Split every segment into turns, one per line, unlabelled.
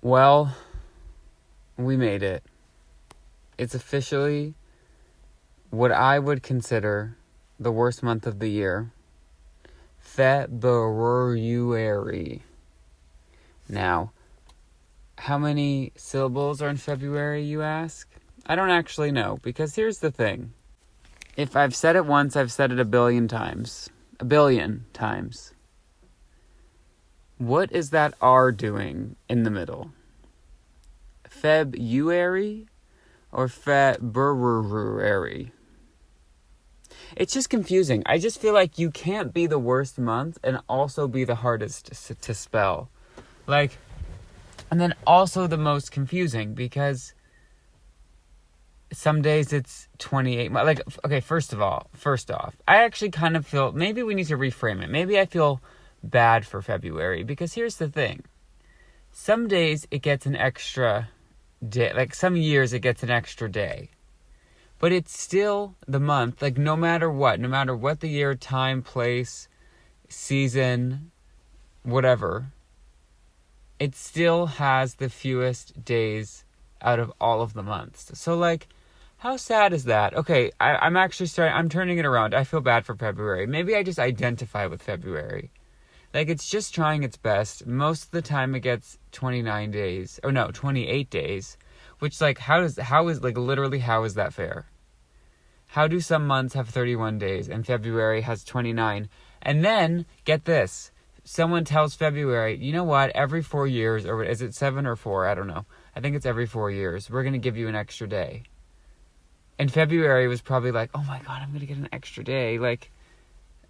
Well, we made it. It's officially what I would consider the worst month of the year. February. Now, how many syllables are in February, you ask? I don't actually know, because here's the thing. If I've said it once, I've said it a billion times. A billion times. What is that R doing in the middle? February or February? It's just confusing. I just feel like you can't be the worst month and also be the hardest to spell. Like, and then also the most confusing, because some days it's 28. Like, okay, first off, I actually kind of feel, maybe we need to reframe it. Maybe I feel bad for February, because here's the thing. Some days it gets an extra day. Like, some years it gets an extra day. But it's still the month, like, no matter what the year, time, place, season, whatever, it still has the fewest days out of all of the months. So, like, how sad is that? Okay, I'm turning it around. I feel bad for February. Maybe I just identify with February. Like, it's just trying its best. Most of the time it gets 28 days. Which, like, how is that fair? How do some months have 31 days and February has 29? And then, get this. Someone tells February, you know what, every 4 years, or is it 7 or 4? I don't know. I think it's every 4 years. We're going to give you an extra day. And February was probably like, oh my God, I'm going to get an extra day. Like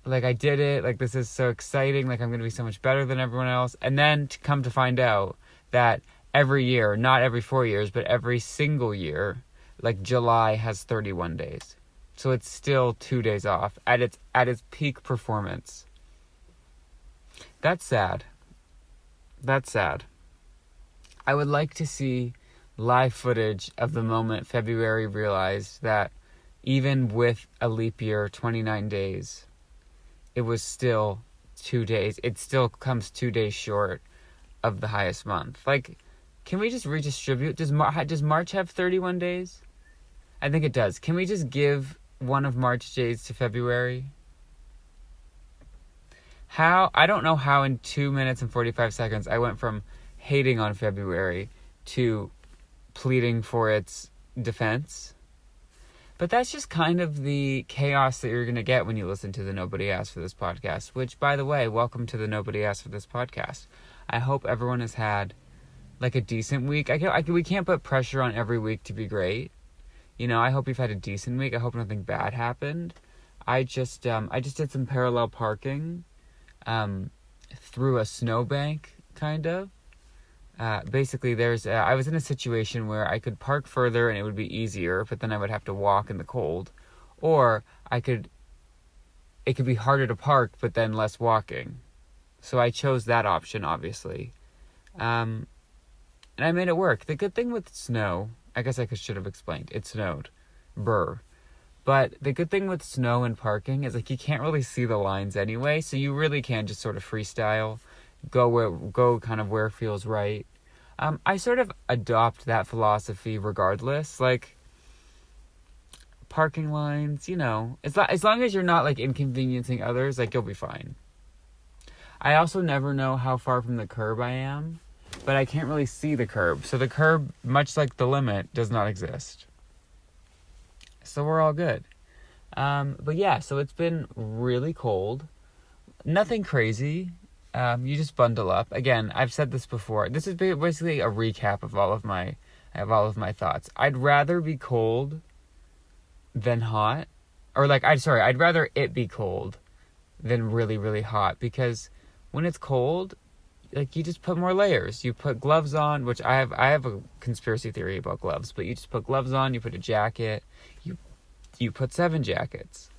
I did it. Like, this is so exciting. Like, I'm going to be so much better than everyone else. And then to come to find out that every year, not every 4 years, but every single year, like, July has 31 days. So it's still 2 days off at its peak performance. That's sad. I would like to see live footage of the moment February realized that even with a leap year, 29 days, it was still 2 days. It still comes 2 days short of the highest month. Like, can we just redistribute? Does March have 31 days? I think it does. Can we just give one of March days to February? I don't know how in 2 minutes and 45 seconds I went from hating on February to pleading for its defense. But that's just kind of the chaos that you're going to get when you listen to the Nobody Asked for This podcast, which, by the way, welcome to the Nobody Asked for This podcast. I hope everyone has had, like, a decent week. We can't put pressure on every week to be great. You know, I hope you've had a decent week. I hope nothing bad happened. I just did some parallel parking through a snowbank, kind of. Basically, I was in a situation where I could park further and it would be easier, but then I would have to walk in the cold. Or it could be harder to park, but then less walking. So I chose that option, obviously. And I made it work. The good thing with snow, I guess I should have explained. It snowed. Brr. But the good thing with snow and parking is, like, you can't really see the lines anyway, so you really can just sort of freestyle. Go kind of where it feels right. I sort of adopt that philosophy regardless. Like, parking lines, you know, as long as you're not, like, inconveniencing others, like, you'll be fine. I also never know how far from the curb I am, but I can't really see the curb. So the curb, much like the limit, does not exist. So we're all good. But yeah, so it's been really cold. Nothing crazy. You just bundle up. Again, I've said this before. This is basically a recap of all of my thoughts. I'd rather be cold than hot. I'd rather it be cold than really, really hot. Because when it's cold, like, you just put more layers. You put gloves on, which I have a conspiracy theory about gloves, but you just put gloves on, you put a jacket, you put 7 jackets.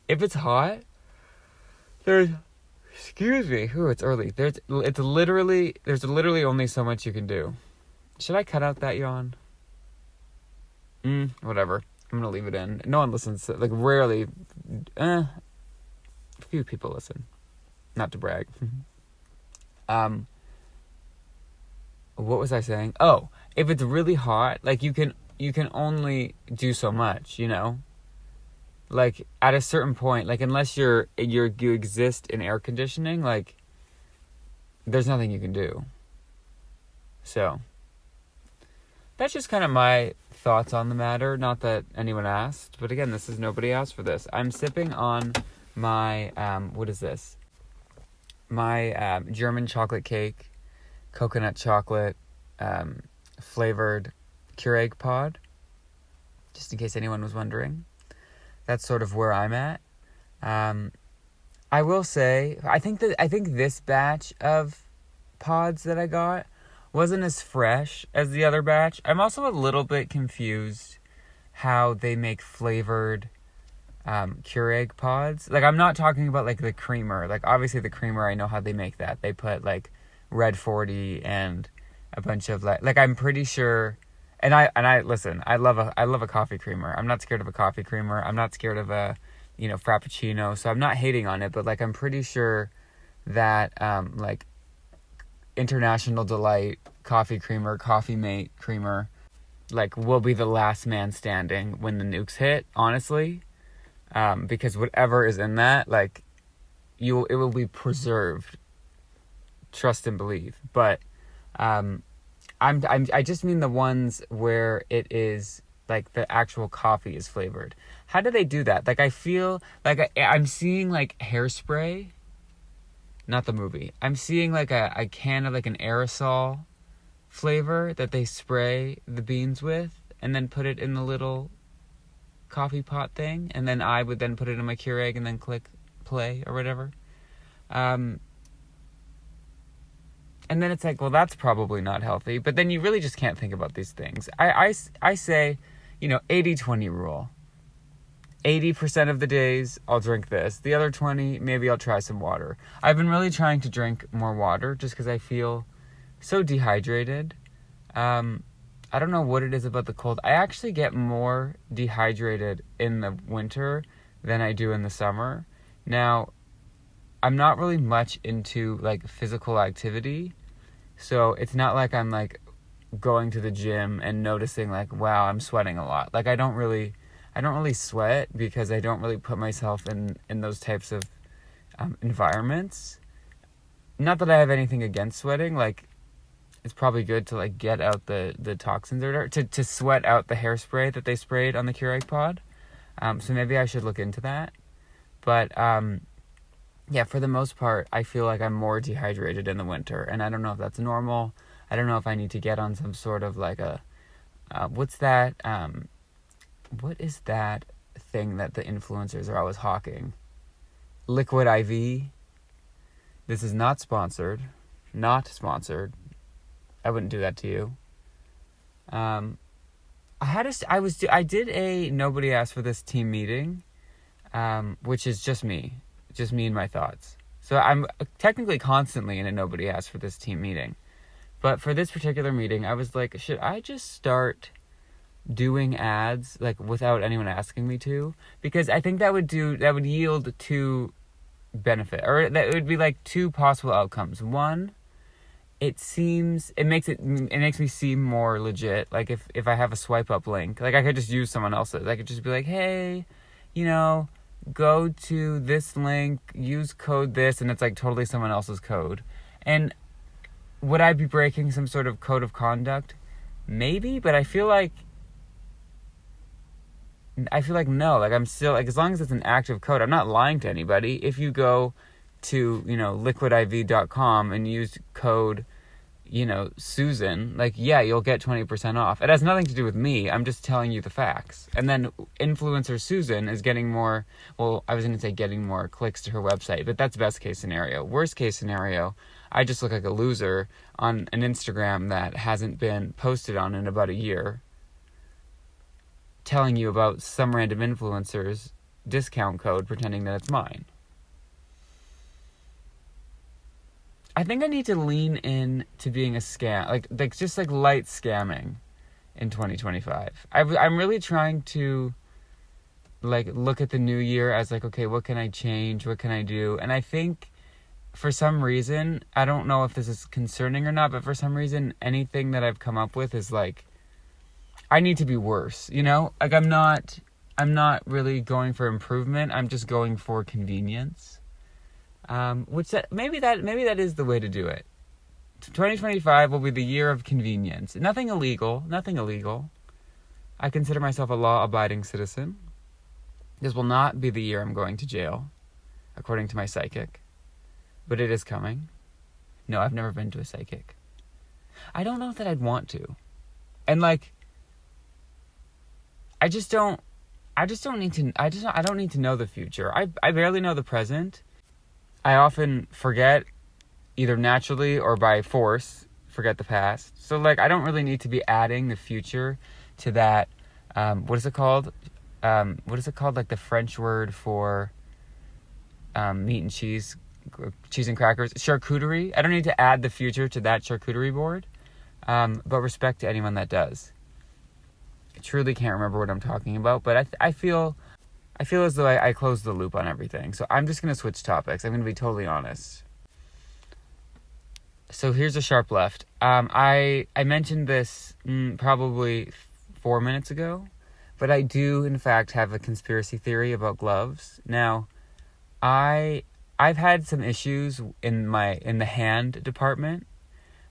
If it's hot, excuse me. Ooh, it's early. There's literally only so much you can do. Should I cut out that yawn? Whatever. I'm gonna leave it in. No one listens. Like, rarely. A few people listen. Not to brag. what was I saying? Oh, if it's really hot, like you can only do so much, you know? Like at a certain point, like unless you exist in air conditioning, like there's nothing you can do. So that's just kind of my thoughts on the matter. Not that anyone asked, but again, nobody asked for this. I'm sipping on my what is this? My German chocolate cake, coconut chocolate, flavored Keurig pod. Just in case anyone was wondering, that's sort of where I'm at. I will say, I think this batch of pods that I got wasn't as fresh as the other batch. I'm also a little bit confused how they make flavored Keurig pods. Like, I'm not talking about like the creamer. Like, obviously the creamer, I know how they make that. They put like Red 40 and a bunch of like I'm pretty sure. And I listen. I love a coffee creamer. I'm not scared of a coffee creamer. I'm not scared of a frappuccino. So I'm not hating on it. But like I'm pretty sure that like International Delight coffee creamer, Coffee Mate creamer, like will be the last man standing when the nukes hit. Honestly, because whatever is in that, like it will be preserved. Trust and believe. But I just mean the ones where it is like the actual coffee is flavored. How do they do that? Like I feel like I'm seeing like Hairspray, not the movie. I'm seeing like a can of like an aerosol flavor that they spray the beans with and then put it in the little coffee pot thing, and then I would then put it in my Keurig and then click play or whatever. And then it's like, well, that's probably not healthy. But then you really just can't think about these things. I say, 80-20 rule. 80% of the days, I'll drink this. The other 20, maybe I'll try some water. I've been really trying to drink more water just because I feel so dehydrated. I don't know what it is about the cold. I actually get more dehydrated in the winter than I do in the summer. Now, I'm not really much into like physical activity, so it's not like I'm like going to the gym and noticing like, wow, I'm sweating a lot. Like I don't really sweat because I don't really put myself in those types of environments. Not that I have anything against sweating. Like it's probably good to like get out the toxins or to sweat out the hairspray that they sprayed on the Keurig pod. So maybe I should look into that. But yeah, for the most part, I feel like I'm more dehydrated in the winter, and I don't know if that's normal. I don't know if I need to get on some sort of like a, what's that? What is that thing that the influencers are always hawking? Liquid IV. This is not sponsored. Not sponsored. I wouldn't do that to you. I did a nobody asked for this team meeting, which is just me and my thoughts. So I'm technically constantly in a nobody asked for this team meeting. But for this particular meeting, I was like, should I just start doing ads like without anyone asking me to? Because I think that would yield two benefit, or that would be like two possible outcomes. One, it makes me seem more legit. Like if I have a swipe up link, like I could just use someone else's. I could just be like, hey, go to this link, use code this, and it's like totally someone else's code. And would I be breaking some sort of code of conduct? Maybe, but I feel like no. Like I'm still like, as long as it's an active code, I'm not lying to anybody. If you go to liquidiv.com and use code Susan, like, yeah, you'll get 20% off. It has nothing to do with me. I'm just telling you the facts. And then influencer Susan is getting more, well, I was going to say getting more clicks to her website, but that's best case scenario. Worst case scenario, I just look like a loser on an Instagram that hasn't been posted on in about a year, telling you about some random influencer's discount code, pretending that it's mine. I think I need to lean in to being a scam, like just like light scamming in 2025. I'm really trying to like look at the new year as like, okay, what can I change? What can I do? And I think for some reason, I don't know if this is concerning or not, but for some reason, anything that I've come up with is like, I need to be worse, you know? Like, I'm not really going for improvement. I'm just going for convenience. Maybe that is the way to do it. 2025 will be the year of convenience. Nothing illegal. I consider myself a law-abiding citizen. This will not be the year I'm going to jail, according to my psychic. But it is coming. No, I've never been to a psychic. I don't know that I'd want to. And like, I don't need to know the future. I barely know the present. I often forget, either naturally or by force, forget the past. So like, I don't really need to be adding the future to that, what is it called? Like the French word for meat and cheese and crackers, charcuterie. I don't need to add the future to that charcuterie board, but respect to anyone that does. I truly can't remember what I'm talking about, but I feel as though I closed the loop on everything. So I'm just going to switch topics. I'm going to be totally honest. So here's a sharp left. I mentioned this probably 4 minutes ago, but I do in fact have a conspiracy theory about gloves. Now, I've had some issues in the hand department.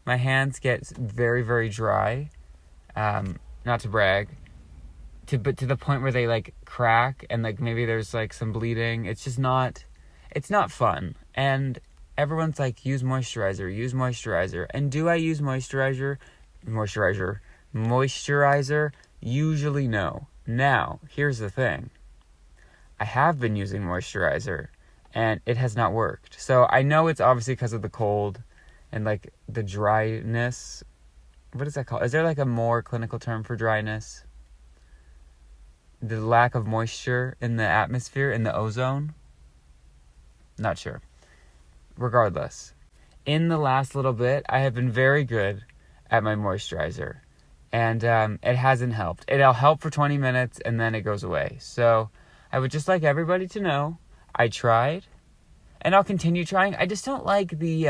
My hands get very, very dry. Not to brag, but to the point where they like crack and like maybe there's like some bleeding. It's not fun. And everyone's like, use moisturizer. And do I use moisturizer? Usually no. Now, here's the thing. I have been using moisturizer and it has not worked. So I know it's obviously because of the cold and like the dryness. What is that called? Is there like a more clinical term for dryness? The lack of moisture in the atmosphere, in the ozone? Not sure. Regardless, in the last little bit, I have been very good at my moisturizer. And it hasn't helped. It'll help for 20 minutes and then it goes away. So I would just like everybody to know I tried and I'll continue trying. I just don't like the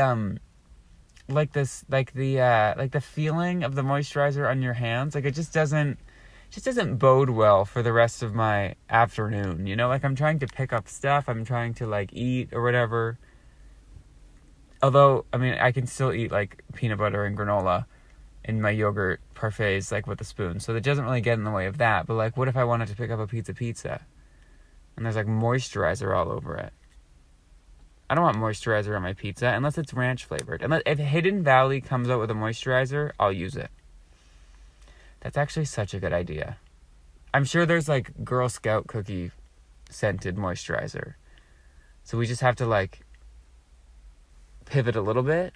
the feeling of the moisturizer on your hands. Like it just doesn't bode well for the rest of my afternoon. You know, like I'm trying to pick up stuff. I'm trying to like eat or whatever. Although, I mean, I can still eat like peanut butter and granola in my yogurt parfaits, like with a spoon. So that doesn't really get in the way of that. But like, what if I wanted to pick up a pizza? And there's like moisturizer all over it. I don't want moisturizer on my pizza unless it's ranch flavored. If Hidden Valley comes out with a moisturizer, I'll use it. That's actually such a good idea. I'm sure there's like Girl Scout cookie scented moisturizer. So we just have to like pivot a little bit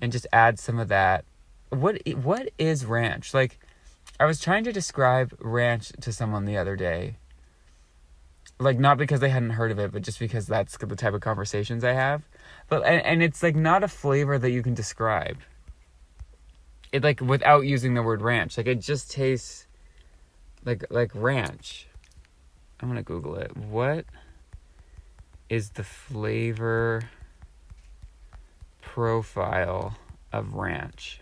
and just add some of that. What is ranch? Like, I was trying to describe ranch to someone the other day. Like, not because they hadn't heard of it, but just because that's the type of conversations I have. But and it's like not a flavor that you can describe. It like without using the word ranch. Like it just tastes like ranch. I'm gonna Google it. What is the flavor profile of ranch?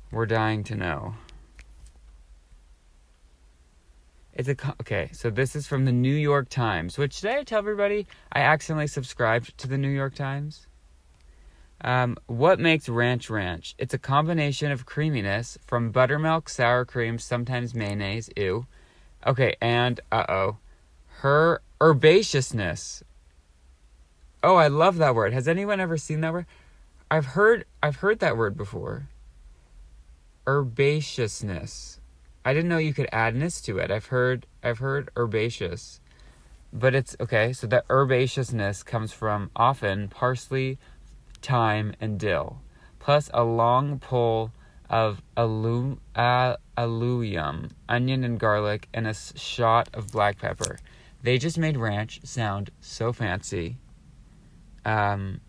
We're dying to know. Okay, so this is from the New York Times, which did I tell everybody I accidentally subscribed to the New York Times? What makes ranch ranch? It's a combination of creaminess from buttermilk, sour cream, sometimes mayonnaise, ew. Okay, and, herbaceousness. Oh, I love that word. Has anyone ever seen that word? I've heard that word before. Herbaceousness. I didn't know you could add ness to it. I've heard herbaceous. But it's, okay, so that herbaceousness comes from often parsley, thyme, and dill, plus a long pull of allium, onion and garlic, and a shot of black pepper. They just made ranch sound so fancy. Like,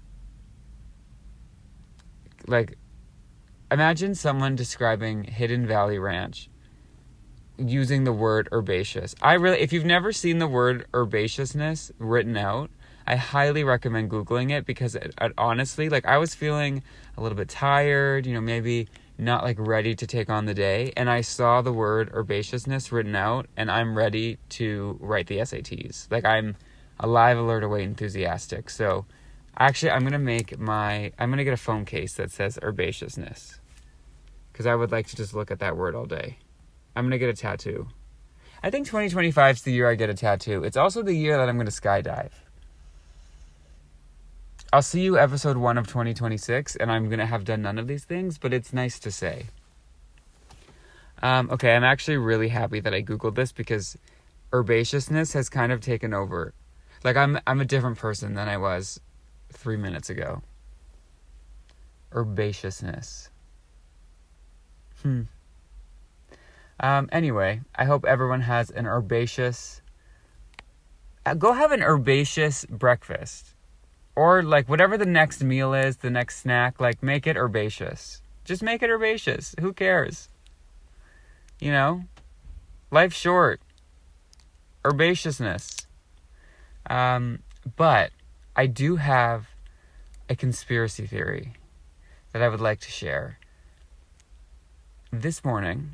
imagine someone describing Hidden Valley Ranch using the word herbaceous. If you've never seen the word herbaceousness written out, I highly recommend Googling it because it honestly, like, I was feeling a little bit tired, maybe not like ready to take on the day. And I saw the word herbaceousness written out, and I'm ready to write the SATs. Like, I'm alive, alert, awake, enthusiastic. So actually, I'm going to get a phone case that says herbaceousness, because I would like to just look at that word all day. I'm going to get a tattoo. I think 2025 is the year I get a tattoo. It's also the year that I'm going to skydive. I'll see you episode 1 of 2026, and I'm going to have done none of these things, but it's nice to say. Okay, I'm actually really happy that I Googled this, because herbaceousness has kind of taken over. Like, I'm a different person than I was 3 minutes ago. Herbaceousness. Anyway, I hope everyone has an herbaceous... go have an herbaceous breakfast. Or, like, whatever the next meal is, the next snack, like, make it herbaceous. Just make it herbaceous. Who cares? Life's short. Herbaceousness. But I do have a conspiracy theory that I would like to share. This morning,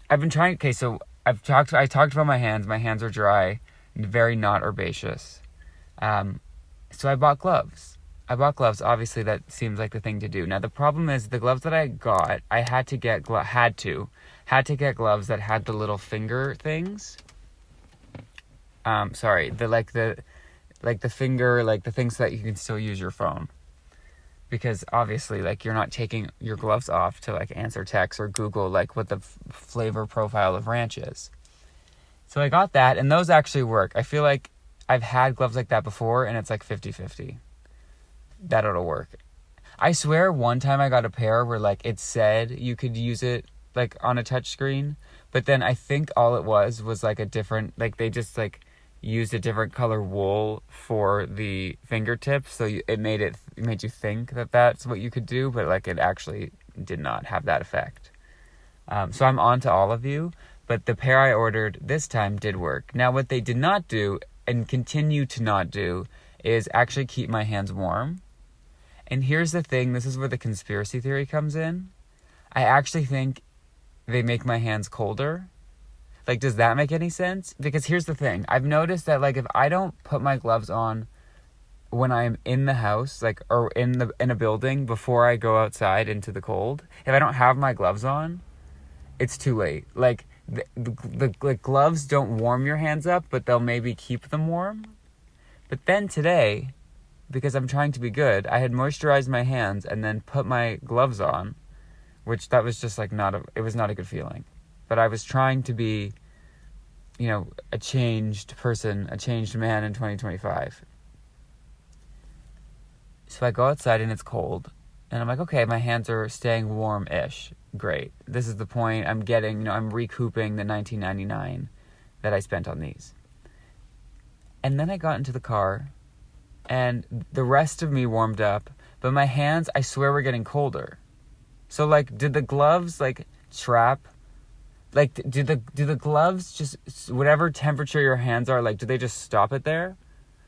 I've been trying... Okay, so I talked about my hands. My hands are dry, very not herbaceous. So I bought gloves. Obviously, that seems like the thing to do. Now, the problem is the gloves that I got, I had to get gloves that had the little finger things. The finger, like the things so that you can still use your phone. Because obviously, like, you're not taking your gloves off to, like, answer texts or Google, like, what the flavor profile of ranch is. So I got that, and those actually work. I feel like I've had gloves like that before, and it's like 50-50. That it'll work. I swear one time I got a pair where, like, it said you could use it, like, on a touch screen, but then I think all it was like a different, like, they just, like, used a different color wool for the fingertips, so it made you think that that's what you could do, but, like, it actually did not have that effect. So I'm on to all of you, but the pair I ordered this time did work. Now, what they did not do, and continue to not do, is actually keep my hands warm. And here's the thing, this is where the conspiracy theory comes in. I actually think they make my hands colder. Like, does that make any sense? Because here's the thing, I've noticed that, like, if I don't put my gloves on when I'm in the house, like, or in a building before I go outside into the cold, if I don't have my gloves on, it's too late. Like, the gloves don't warm your hands up, but they'll maybe keep them warm. But then today, because I'm trying to be good, I had moisturized my hands and then put my gloves on, which that was just, like, it was not a good feeling. But I was trying to be, a changed person, a changed man in 2025. So I go outside and it's cold. And I'm like, okay, my hands are staying warm-ish. Great. This is the point. I'm getting, I'm recouping the $19.99 that I spent on these. And then I got into the car and the rest of me warmed up, but my hands, I swear, were getting colder. So, like, did the gloves, like, trap? Like, do the gloves just, whatever temperature your hands are, like, do they just stop it there?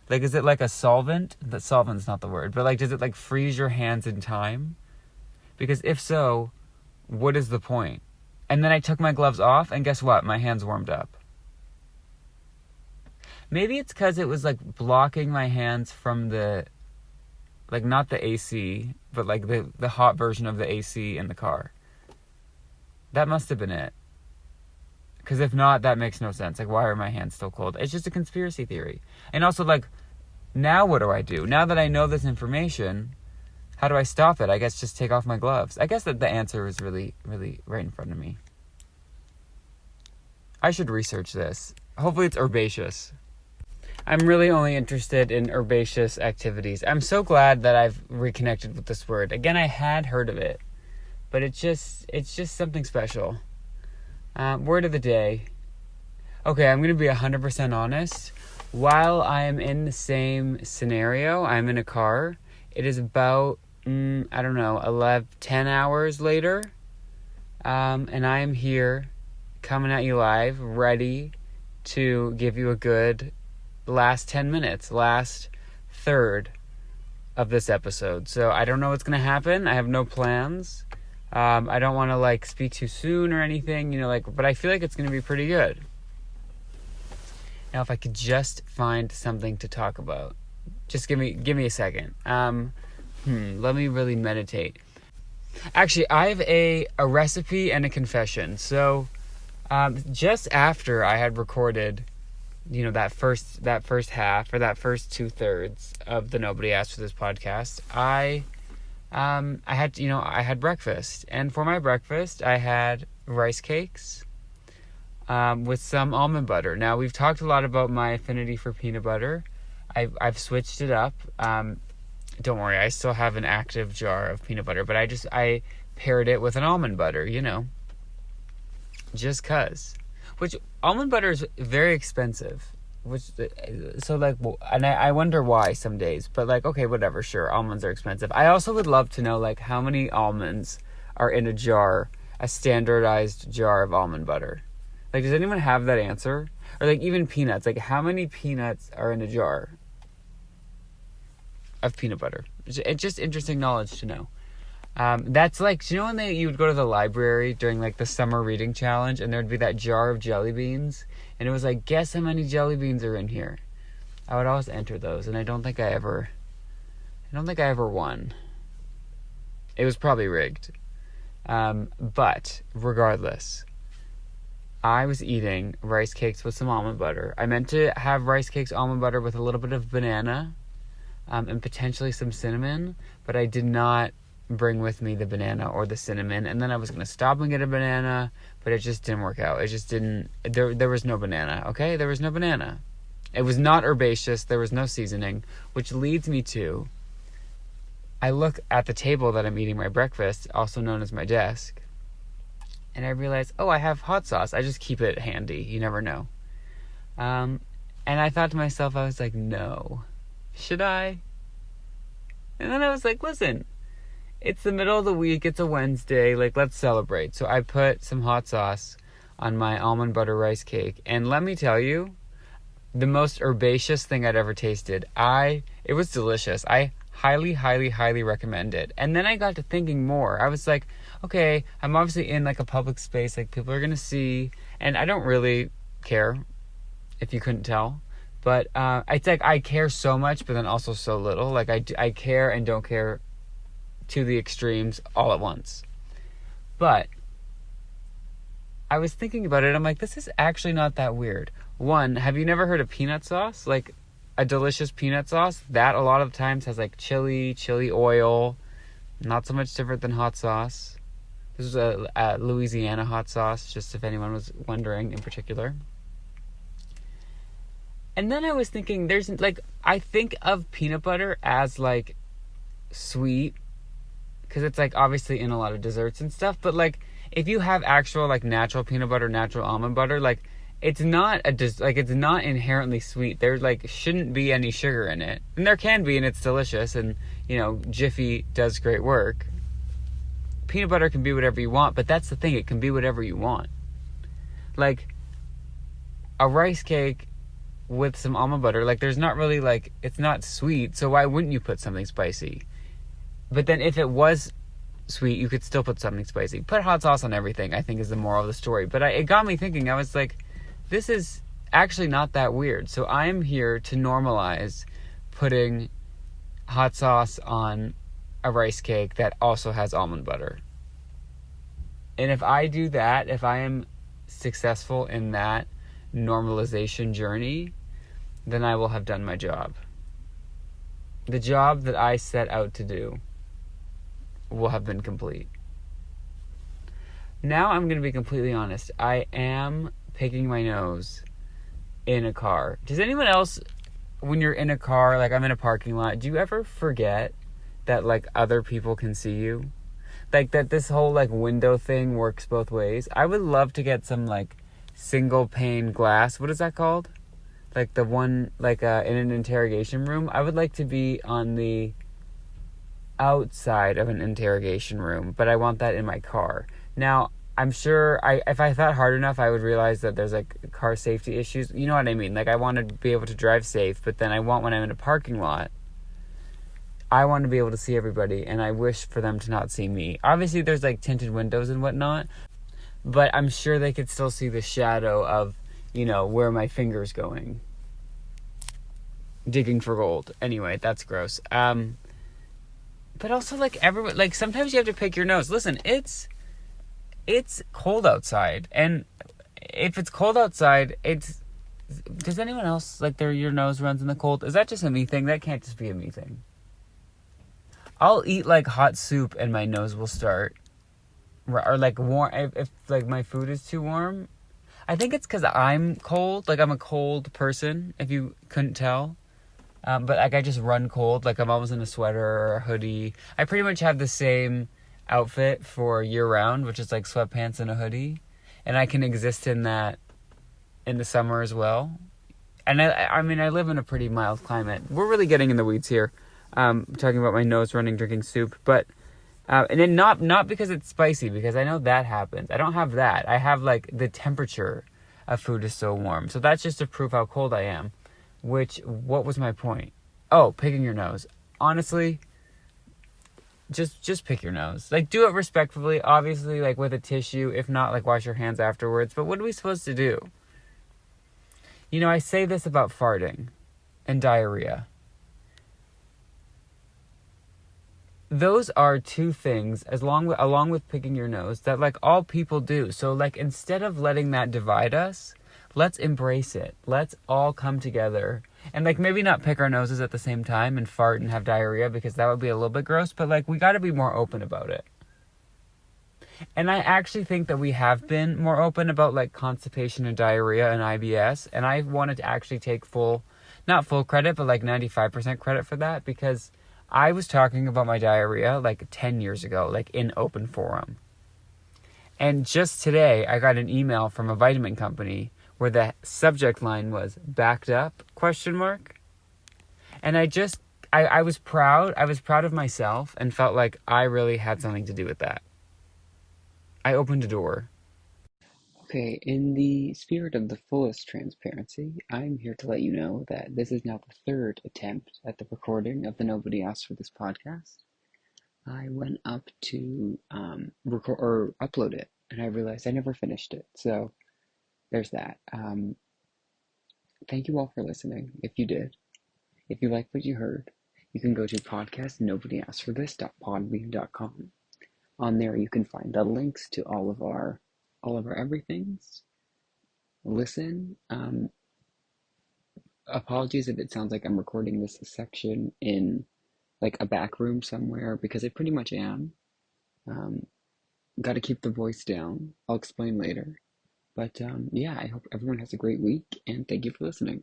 Like, is it like a solvent? The solvent's not the word, but, like, does it, like, freeze your hands in time? Because if so, what is the point? And then I took my gloves off, and guess what? My hands warmed up. Maybe it's because it was, like, blocking my hands from the, like, not the AC, but, like, the hot version of the AC in the car. That must have been it. Because if not, that makes no sense. Like, why are my hands still cold? It's just a conspiracy theory. And also, like, now what do I do? Now that I know this information, how do I stop it? I guess just take off my gloves. I guess that the answer is really, really right in front of me. I should research this. Hopefully it's herbaceous. I'm really only interested in herbaceous activities. I'm so glad that I've reconnected with this word. Again, I had heard of it, but it's just something special. Word of the day. Okay, I'm going to be 100% honest. While I am in the same scenario, I'm in a car. It is about, 10 hours later. And I am here, coming at you live, ready to give you a good last 10 minutes, last third of this episode. So I don't know what's going to happen. I have no plans. I don't want to like speak too soon or anything, but I feel like it's going to be pretty good. Now, if I could just find something to talk about, just give me a second. Let me really meditate. Actually, I have a recipe and a confession. So, just after I had recorded, that first half or that first 2/3 of the Nobody Asked for This podcast, I had breakfast, and for my breakfast, I had rice cakes, with some almond butter. Now, we've talked a lot about my affinity for peanut butter. I've switched it up. Don't worry, I still have an active jar of peanut butter, but I paired it with an almond butter, just 'cause. Which, almond butter is very expensive. And I wonder why some days, but okay, whatever, sure, almonds are expensive. I also would love to know, how many almonds are in a standardized jar of almond butter. Does anyone have that answer? Or, even peanuts, how many peanuts are in a jar of peanut butter? It's just interesting knowledge to know. That's do you know when you would go to the library during the summer reading challenge, and there'd be that jar of jelly beans, and it was guess how many jelly beans are in here? I would always enter those, and I don't think I ever won. It was probably rigged. But regardless, I was eating rice cakes with some almond butter. I meant to have rice cakes, almond butter with a little bit of banana, and potentially some cinnamon, but I did not bring with me the banana or the cinnamon, and then I was going to stop and get a banana, but it just didn't work out. It just didn't, there was no banana, okay? There was no banana. It was not herbaceous, there was no seasoning, which leads me to, I look at the table that I'm eating my breakfast, also known as my desk, and I realize, I have hot sauce. I just keep it handy, you never know. And I thought to myself, I was like, no. Should I? And then I was like, listen, it's the middle of the week, it's a Wednesday, let's celebrate. So I put some hot sauce on my almond butter rice cake, and let me tell you, the most herbaceous thing I'd ever tasted. It was delicious. I highly, highly, highly recommend it. And then I got to thinking more. I was like, okay, I'm obviously in a public space, people are gonna see, and I don't really care, if you couldn't tell. But it's I care so much, but then also so little. I care and don't care to the extremes all at once. But I was thinking about it. I'm like, this is actually not that weird. One, have you never heard of peanut sauce? A delicious peanut sauce? That a lot of times has chili oil. Not so much different than hot sauce. This is a Louisiana hot sauce, just if anyone was wondering in particular. And then I was thinking, I think of peanut butter as sweet, because it's obviously in a lot of desserts and stuff, but if you have actual natural peanut butter, natural almond butter, it's not it's not inherently sweet. There shouldn't be any sugar in it, and there can be, and it's delicious, and Jiffy does great work. Peanut butter can be whatever you want, but that's the thing, it can be whatever you want. A rice cake with some almond butter, there's not really it's not sweet, so why wouldn't you put something spicy? But then if it was sweet, you could still put something spicy. Put hot sauce on everything, I think, is the moral of the story. But it got me thinking. I was like, this is actually not that weird. So I am here to normalize putting hot sauce on a rice cake that also has almond butter. And if I do that, if I am successful in that normalization journey, then I will have done my job. The job that I set out to do will have been complete. Now I'm going to be completely honest. I am picking my nose in a car. Does anyone else, when you're in a car, I'm in a parking lot, do you ever forget that other people can see you? That this whole window thing works both ways? I would love to get some single pane glass. What is that called? The one in an interrogation room. I would like to be on the outside of an interrogation room, but I want that in my car. Now, I'm sure if I thought hard enough, I would realize that there's car safety issues. You know what I mean? I want to be able to drive safe, but then I want, when I'm in a parking lot, I want to be able to see everybody, and I wish for them to not see me. Obviously, there's like tinted windows and whatnot, but I'm sure they could still see the shadow of, where my finger's going. Digging for gold. Anyway, that's gross. But also, like, everyone, like, sometimes you have to pick your nose. Listen, it's cold outside, and if it's cold outside, does anyone else, like, your nose runs in the cold? Is that just a me thing? That can't just be a me thing. I'll eat, like, hot soup, and my nose will start, or, like, warm, if like, my food is too warm. I think it's because I'm cold, like, I'm a cold person, if you couldn't tell. But like I just run cold, like I'm always in a sweater or a hoodie. I pretty much have the same outfit for year round, which is like sweatpants and a hoodie. And I can exist in that in the summer as well. And I mean, I live in a pretty mild climate. We're really getting in the weeds here. Talking about my nose running, drinking soup. But, and then not because it's spicy, because I know that happens. I don't have that. I have like the temperature of food is so warm. So that's just to prove how cold I am. What was my point? Oh, picking your nose. Honestly, just pick your nose. Like, do it respectfully, obviously, like, with a tissue. If not, like, wash your hands afterwards. But what are we supposed to do? I say this about farting and diarrhea. Those are two things, along with picking your nose, that, like, all people do. So, like, instead of letting that divide us, let's embrace it. Let's all come together. And, like, maybe not pick our noses at the same time and fart and have diarrhea, because that would be a little bit gross. But, like, we got to be more open about it. And I actually think that we have been more open about, like, constipation and diarrhea and IBS. And I wanted to actually take not full credit, but, like, 95% credit for that. Because I was talking about my diarrhea, like, 10 years ago, like, in open forum. And just today, I got an email from a vitamin company where the subject line was "backed up?" ? And I was proud. I was proud of myself and felt like I really had something to do with that. I opened a door. Okay, in the spirit of the fullest transparency, I'm here to let you know that this is now the third attempt at the recording of the Nobody Asked for This podcast. I went up to record or upload it, and I realized I never finished it. So there's that. Thank you all for listening, if you did. If you like what you heard, you can go to podcastnobodyaskforthis.podbean.com. On there you can find the links to all of our everythings. Listen. Apologies if it sounds like I'm recording this section in like a back room somewhere, because I pretty much am. Got to keep the voice down. I'll explain later. But yeah, I hope everyone has a great week, and thank you for listening.